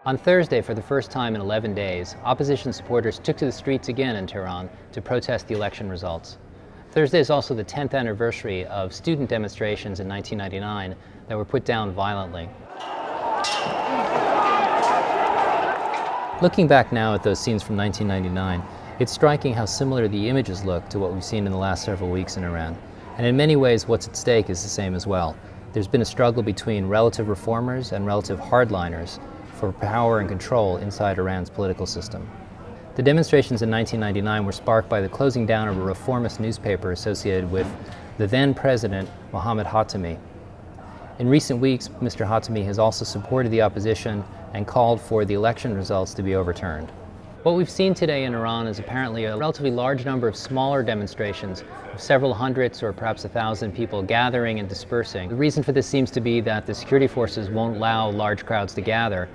On Thursday, for the first time in 11 days, opposition supporters took to the streets again in Tehran to protest the election results. Thursday is also the 10th anniversary of student demonstrations in 1999 that were put down violently. Looking back now at those scenes from 1999, it's striking how similar the images look to what we've seen in the last several weeks in Iran. And in many ways, what's at stake is the same as well. There's been a struggle between relative reformers and relative hardliners for power and control inside Iran's political system. The demonstrations in 1999 were sparked by the closing down of a reformist newspaper associated with the then president, Mohammad Khatami. In recent weeks, Mr. Khatami has also supported the opposition and called for the election results to be overturned. What we've seen today in Iran is apparently a relatively large number of smaller demonstrations of several hundreds or perhaps 1,000 people gathering and dispersing. The reason for this seems to be that the security forces won't allow large crowds to gather.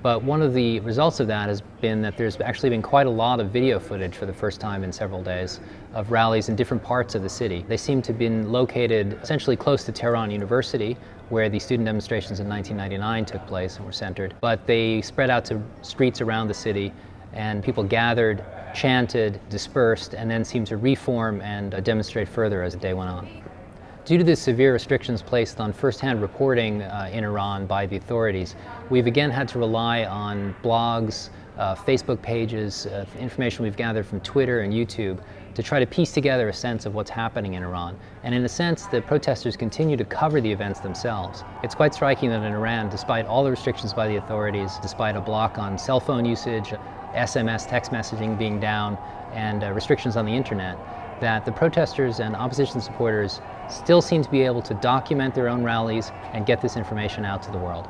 But one of the results of that has been that there's actually been quite a lot of video footage for the first time in several days of rallies in different parts of the city. They seem to have been located essentially close to Tehran University, where the student demonstrations in 1999 took place and were centered. But they spread out to streets around the city, and people gathered, chanted, dispersed, and then seemed to reform and demonstrate further as the day went on. Due to the severe restrictions placed on first-hand reporting in Iran by the authorities, we've again had to rely on blogs, Facebook pages, information we've gathered from Twitter and YouTube to try to piece together a sense of what's happening in Iran. And in a sense, the protesters continue to cover the events themselves. It's quite striking that in Iran, despite all the restrictions by the authorities, despite a block on cell phone usage, SMS text messaging being down, and restrictions on the internet, that the protesters and opposition supporters still seem to be able to document their own rallies and get this information out to the world.